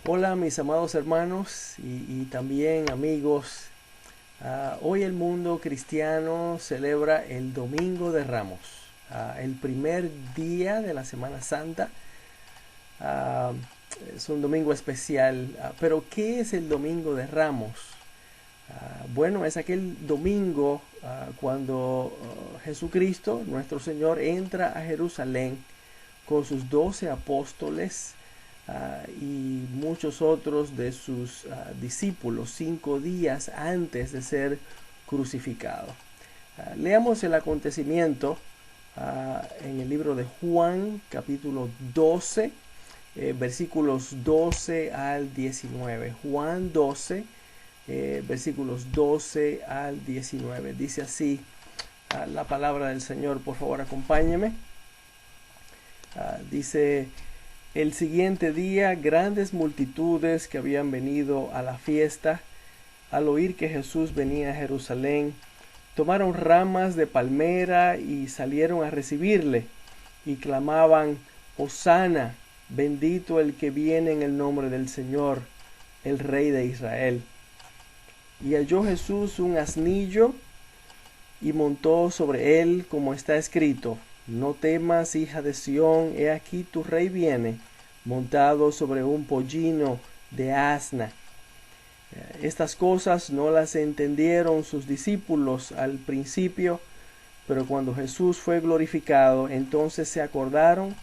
Hola mis amados hermanos y también amigos. Hoy el mundo cristiano celebra el Domingo de Ramos, el primer día de la Semana Santa. Ah, es un domingo especial, pero ¿qué es el Domingo de Ramos? Bueno, es aquel domingo cuando Jesucristo, nuestro Señor, entra a Jerusalén con sus 12 apóstoles y muchos otros de sus discípulos 5 días antes de ser crucificado. Leamos el acontecimiento en el libro de Juan, capítulo 12, versículos 12 al 19. Juan 12, versículos 12 al 19. Dice así la palabra del Señor. Por favor, acompáñeme. Dice: el siguiente día, grandes multitudes que habían venido a la fiesta, al oír que Jesús venía a Jerusalén, tomaron ramas de palmera y salieron a recibirle, y clamaban: Hosana, bendito el que viene en el nombre del Señor, el Rey de Israel. Y halló Jesús un asnillo, y montó sobre él, como está escrito: no temas, hija de Sión, he aquí tu rey viene, montado sobre un pollino de asna. Estas cosas no las entendieron sus discípulos al principio, pero cuando Jesús fue glorificado, entonces se acordaron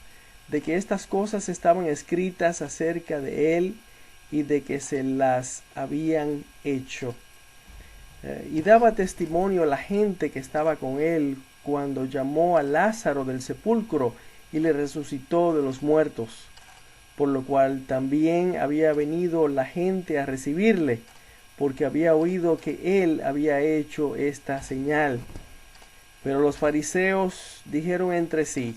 de que estas cosas estaban escritas acerca de él y de que se las habían hecho. Y daba testimonio a la gente que estaba con él cuando llamó a Lázaro del sepulcro y le resucitó de los muertos, por lo cual también había venido la gente a recibirle, porque había oído que él había hecho esta señal. Pero los fariseos dijeron entre sí: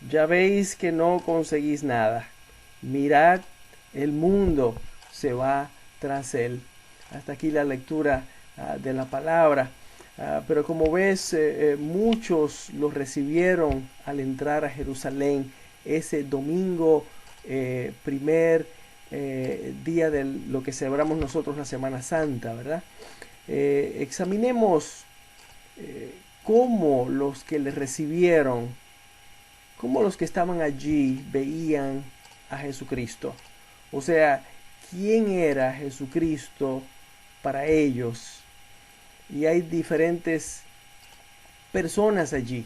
ya veis que no conseguís nada. Mirad, el mundo se va tras él. Hasta aquí la lectura de la palabra. Pero como ves, muchos lo recibieron al entrar a Jerusalén ese domingo, primer día de lo que celebramos nosotros la Semana Santa, ¿verdad? Examinemos cómo los que le recibieron, cómo los que estaban allí veían a Jesucristo. O sea, ¿quién era Jesucristo para ellos? Y hay diferentes personas allí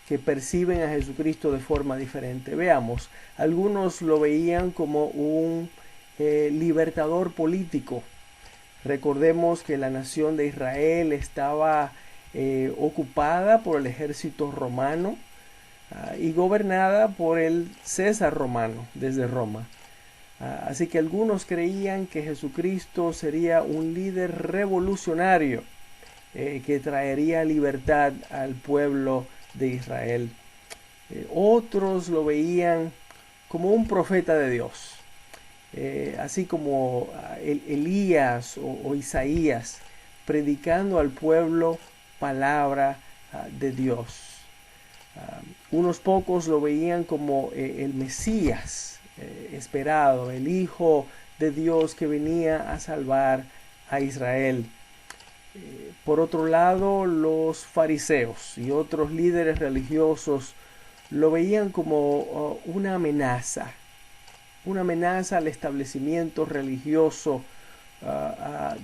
que perciben a Jesucristo de forma diferente. Veamos, algunos lo veían como un libertador político. Recordemos que la nación de Israel estaba ocupada por el ejército romano y gobernada por el César romano desde Roma. Así que algunos creían que Jesucristo sería un líder revolucionario que traería libertad al pueblo de Israel. Otros lo veían como un profeta de Dios, así como Elías o Isaías, predicando al pueblo palabra de Dios. Unos pocos lo veían como el Mesías esperado, el Hijo de Dios que venía a salvar a Israel. Por otro lado, los fariseos y otros líderes religiosos lo veían como una amenaza al establecimiento religioso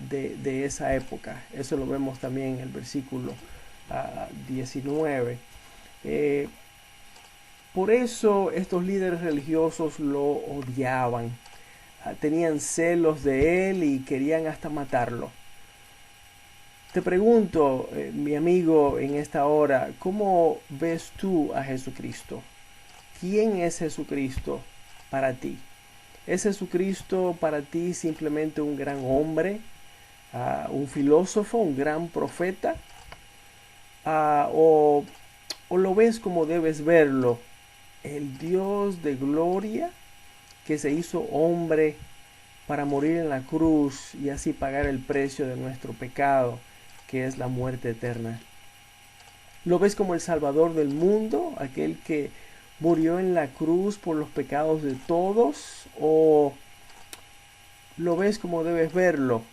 de esa época. Eso lo vemos también en el versículo 19. Eh, por eso estos líderes religiosos lo odiaban, tenían celos de él y querían hasta matarlo. Te pregunto, mi amigo, en esta hora, ¿cómo ves tú a Jesucristo? ¿Quién es Jesucristo para ti? ¿Es Jesucristo para ti simplemente un gran hombre, un filósofo, un gran profeta? O, ¿O lo ves como debes verlo? El Dios de gloria que se hizo hombre para morir en la cruz y así pagar el precio de nuestro pecado, que es la muerte eterna. ¿Lo ves como el Salvador del mundo, aquel que murió en la cruz por los pecados de todos? lo ves como debes verlo,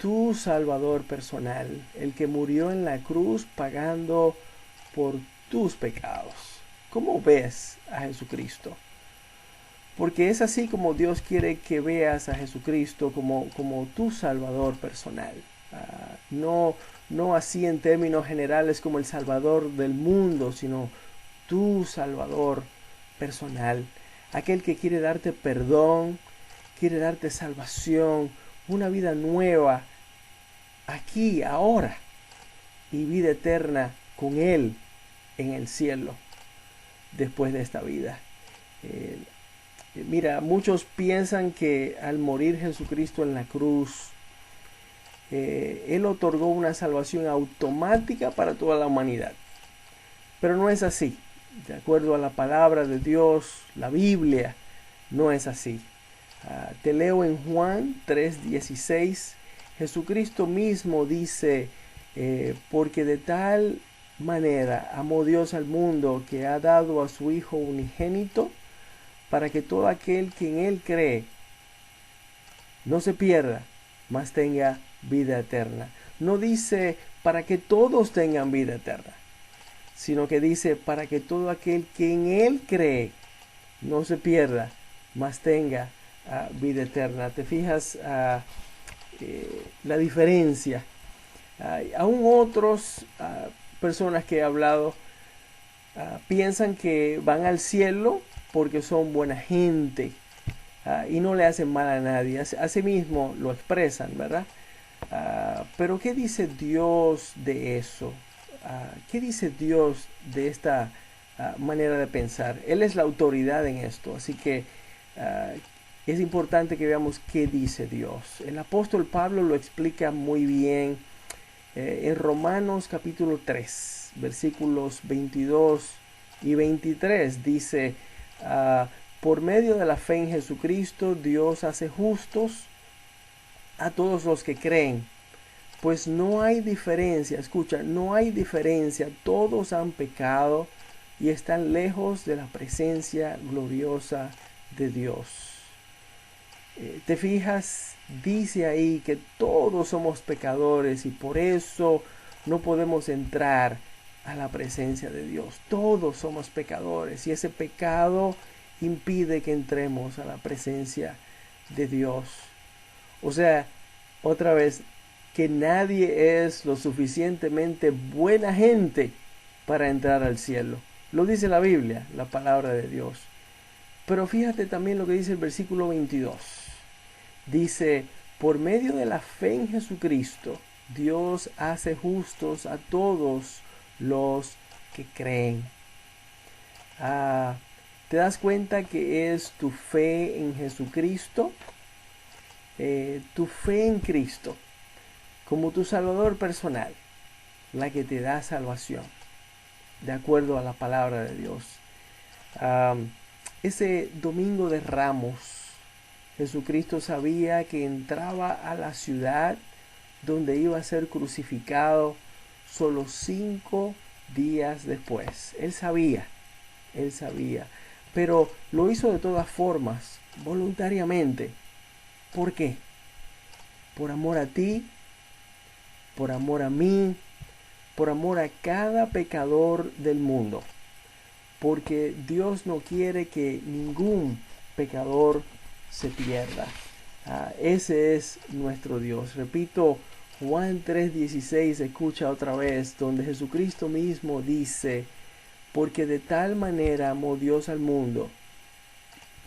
tu Salvador personal, el que murió en la cruz pagando por tus pecados. ¿Cómo ves a Jesucristo? Porque es así como Dios quiere que veas a Jesucristo como tu Salvador personal. No, no así en términos generales como el Salvador del mundo, sino tu Salvador personal. Aquel que quiere darte perdón, quiere darte salvación, una vida nueva, aquí, ahora, y vida eterna con Él en el cielo después de esta vida. Eh, Mira, muchos piensan que al morir Jesucristo en la cruz, Él otorgó una salvación automática para toda la humanidad. Pero no es así. De acuerdo a la palabra de Dios, la Biblia, no es así. Te leo en Juan 3:16. Jesucristo mismo dice, porque de tal manera amó Dios al mundo que ha dado a su Hijo unigénito, para que todo aquel que en Él cree no se pierda, mas tenga vida eterna. No dice para que todos tengan vida eterna, sino que dice para que todo aquel que en Él cree no se pierda, mas tenga vida eterna. ¿Te fijas la diferencia? Aún otros personas que he hablado piensan que van al cielo porque son buena gente y no le hacen mal a nadie. Asimismo lo expresan, ¿verdad? Pero ¿qué dice Dios de eso? ¿Qué dice Dios de esta manera de pensar? Él es la autoridad en esto, así que es importante que veamos qué dice Dios. El apóstol Pablo lo explica muy bien en Romanos capítulo 3, versículos 22 y 23. Dice, por medio de la fe en Jesucristo, Dios hace justos a todos los que creen, pues no hay diferencia, escucha, no hay diferencia, todos han pecado y están lejos de la presencia gloriosa de Dios. ¿Te fijas? Dice ahí que todos somos pecadores y por eso no podemos entrar a la presencia de Dios. Todos somos pecadores y ese pecado impide que entremos a la presencia de Dios. O sea, otra vez, que nadie es lo suficientemente buena gente para entrar al cielo. Lo dice la Biblia, la palabra de Dios. Pero fíjate también lo que dice el versículo 22. Dice, por medio de la fe en Jesucristo, Dios hace justos a todos los que creen. ¿Te das cuenta que es tu fe en Jesucristo? Tu fe en Cristo como tu Salvador personal, la que te da salvación, de acuerdo a la palabra de Dios. Ese domingo de Ramos, Jesucristo sabía que entraba a la ciudad donde iba a ser crucificado solo 5 días después. Él sabía, pero lo hizo de todas formas, voluntariamente. ¿Por qué? Por amor a ti, por amor a mí, por amor a cada pecador del mundo. Porque Dios no quiere que ningún pecador se pierda. Ese es nuestro Dios. Repito, Juan 3:16, escucha otra vez, donde Jesucristo mismo dice, porque de tal manera amó Dios al mundo,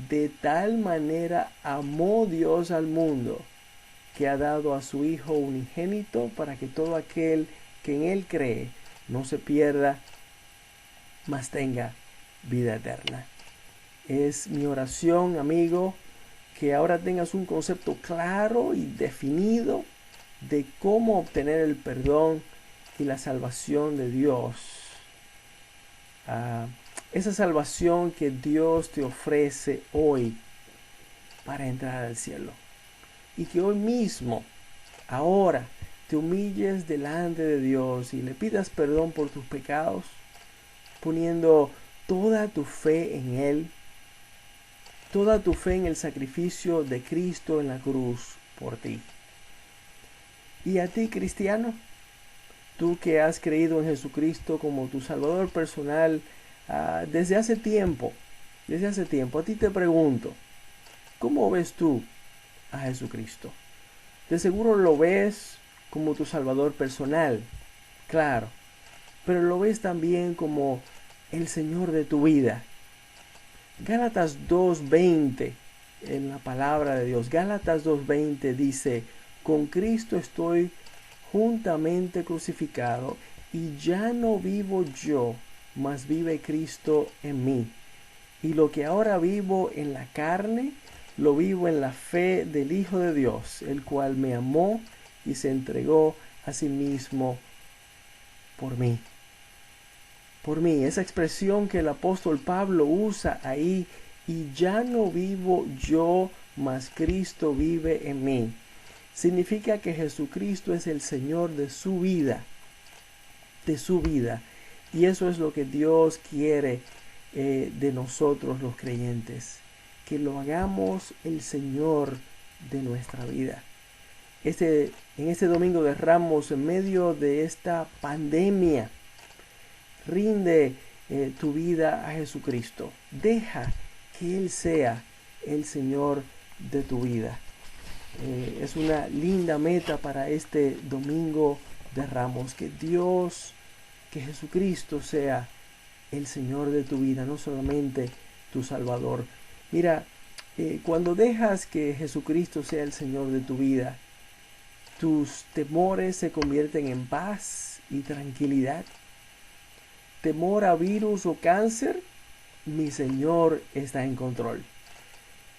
de tal manera amó Dios al mundo, que ha dado a su Hijo unigénito para que todo aquel que en Él cree no se pierda, mas tenga vida eterna. Es mi oración, amigo, que ahora tengas un concepto claro y definido de cómo obtener el perdón y la salvación de Dios. Esa salvación que Dios te ofrece hoy para entrar al cielo. Y que hoy mismo, ahora, te humilles delante de Dios y le pidas perdón por tus pecados, poniendo toda tu fe en Él, toda tu fe en el sacrificio de Cristo en la cruz por ti. Y a ti, cristiano, tú que has creído en Jesucristo como tu Salvador personal desde hace tiempo, a ti te pregunto, ¿cómo ves tú a Jesucristo? De seguro lo ves como tu Salvador personal, claro, pero lo ves también como el Señor de tu vida. Gálatas 2:20 en la palabra de Dios. Gálatas 2:20 dice, con Cristo estoy juntamente crucificado y ya no vivo yo, mas vive Cristo en mí. Y lo que ahora vivo en la carne, lo vivo en la fe del Hijo de Dios, el cual me amó y se entregó a sí mismo por mí. Por mí, esa expresión que el apóstol Pablo usa ahí, y ya no vivo yo, mas Cristo vive en mí, significa que Jesucristo es el Señor de su vida, y eso es lo que Dios quiere de nosotros los creyentes, que lo hagamos el Señor de nuestra vida. En este Domingo de Ramos, en medio de esta pandemia, rinde tu vida a Jesucristo. Deja que Él sea el Señor de tu vida. Es una linda meta para este Domingo de Ramos. Que Dios, que Jesucristo sea el Señor de tu vida, no solamente tu Salvador. Mira, cuando dejas que Jesucristo sea el Señor de tu vida, tus temores se convierten en paz y tranquilidad. Temor a virus o cáncer, mi Señor está en control.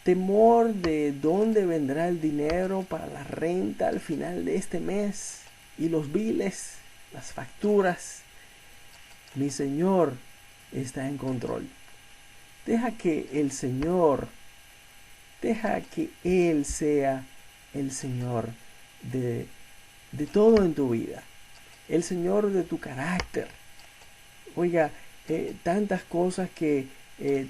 Temor de dónde vendrá el dinero para la renta al final de este mes y los biles, las facturas, mi Señor está en control. Deja que el Señor, deja que Él sea el Señor de todo en tu vida, el Señor de tu carácter. Oiga, tantas cosas que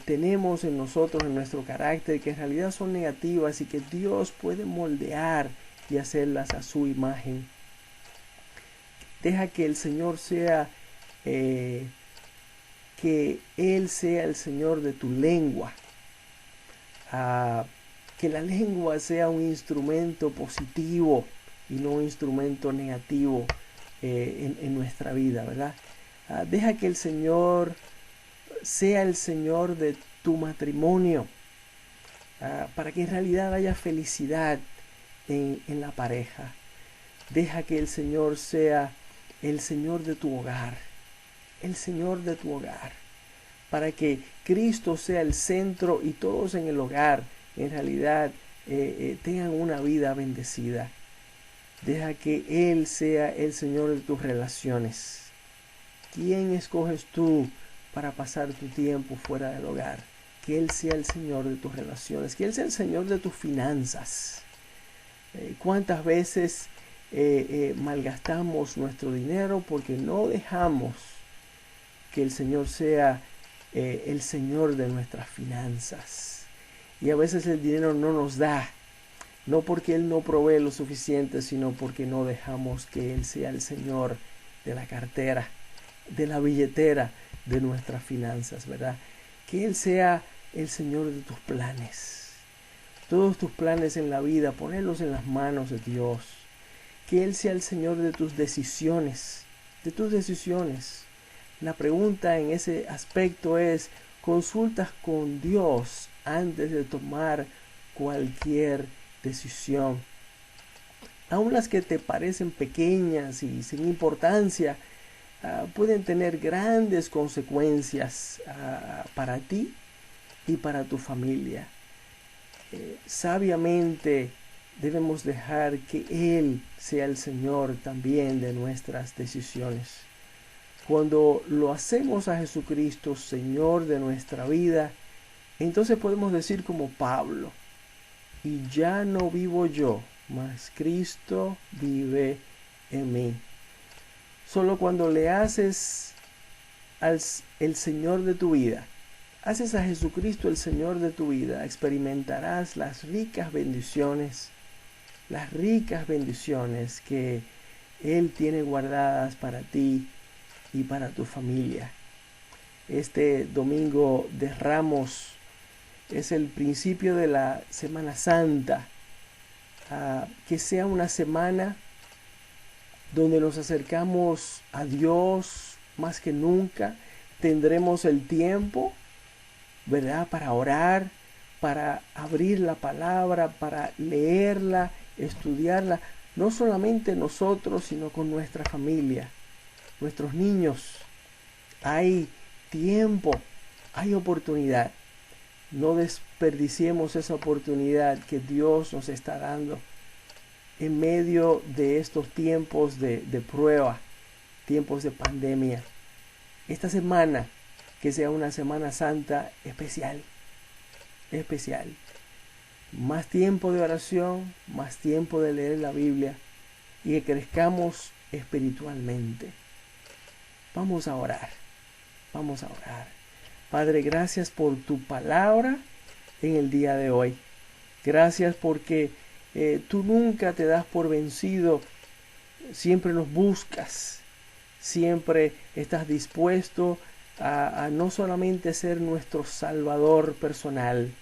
tenemos en nosotros, en nuestro carácter, que en realidad son negativas y que Dios puede moldear y hacerlas a su imagen. Deja que el Señor sea, que Él sea el Señor de tu lengua. Que la lengua sea un instrumento positivo y no un instrumento negativo en nuestra vida, ¿verdad? Deja que el Señor sea el Señor de tu matrimonio, para que en realidad haya felicidad en la pareja. Deja que el Señor sea el Señor de tu hogar, el Señor de tu hogar, para que Cristo sea el centro y todos en el hogar en realidad tengan una vida bendecida. Deja que Él sea el Señor de tus relaciones. ¿Quién escoges tú para pasar tu tiempo fuera del hogar? Que Él sea el Señor de tus relaciones, que Él sea el Señor de tus finanzas. ¿Cuántas veces malgastamos nuestro dinero porque no dejamos que el Señor sea el Señor de nuestras finanzas? Y a veces el dinero no nos da, no porque Él no provee lo suficiente, sino porque no dejamos que Él sea el Señor de la cartera, de la billetera, de nuestras finanzas, ¿verdad? Que Él sea el Señor de tus planes. Todos tus planes en la vida, ponerlos en las manos de Dios. Que Él sea el Señor de tus decisiones, de tus decisiones. La pregunta en ese aspecto es, ¿consultas con Dios antes de tomar cualquier decisión? Aun las que te parecen pequeñas y sin importancia, pueden tener grandes consecuencias para ti y para tu familia. Sabiamente debemos dejar que Él sea el Señor también de nuestras decisiones. Cuando lo hacemos a Jesucristo, Señor de nuestra vida, entonces podemos decir como Pablo, y ya no vivo yo, mas Cristo vive en mí. Solo cuando le haces al el Señor de tu vida, haces a Jesucristo el Señor de tu vida, experimentarás las ricas bendiciones que Él tiene guardadas para ti y para tu familia. Este domingo de Ramos es el principio de la Semana Santa. Que sea una semana donde nos acercamos a Dios más que nunca. Tendremos el tiempo, ¿verdad?, para orar, para abrir la palabra, para leerla, estudiarla, no solamente nosotros, sino con nuestra familia, nuestros niños. Hay tiempo, hay oportunidad. No desperdiciemos esa oportunidad que Dios nos está dando en medio de estos tiempos de prueba, tiempos de pandemia. Esta semana, que sea una Semana Santa especial. Más tiempo de oración, más tiempo de leer la Biblia y que crezcamos espiritualmente. Vamos a orar. Padre, gracias por tu palabra en el día de hoy. Gracias porque tú nunca te das por vencido. Siempre nos buscas. Siempre estás dispuesto a no solamente ser nuestro Salvador personal,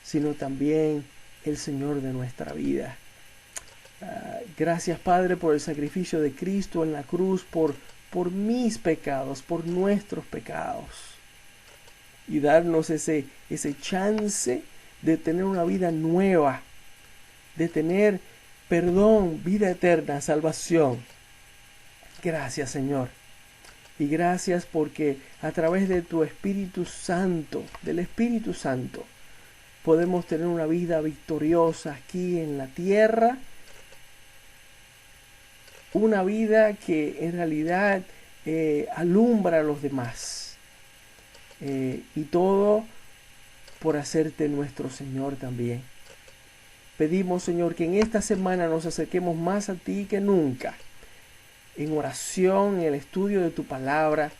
sino también el Señor de nuestra vida. Gracias, Padre, por el sacrificio de Cristo en la cruz, por mis pecados, por nuestros pecados. Y darnos ese chance de tener una vida nueva, de tener perdón, vida eterna, salvación. Gracias, Señor. Y gracias porque a través de tu Espíritu Santo, del Espíritu Santo, podemos tener una vida victoriosa aquí en la tierra. Una vida que en realidad alumbra a los demás. Y todo por hacerte nuestro Señor también. Pedimos, Señor, que en esta semana nos acerquemos más a ti que nunca, en oración, en el estudio de tu palabra,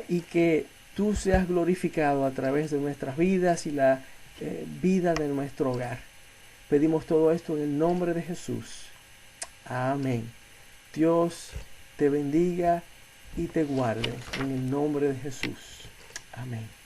y que tú seas glorificado a través de nuestras vidas y la vida de nuestro hogar. Pedimos todo esto en el nombre de Jesús. Amén. Dios te bendiga y te guarde en el nombre de Jesús. Amén.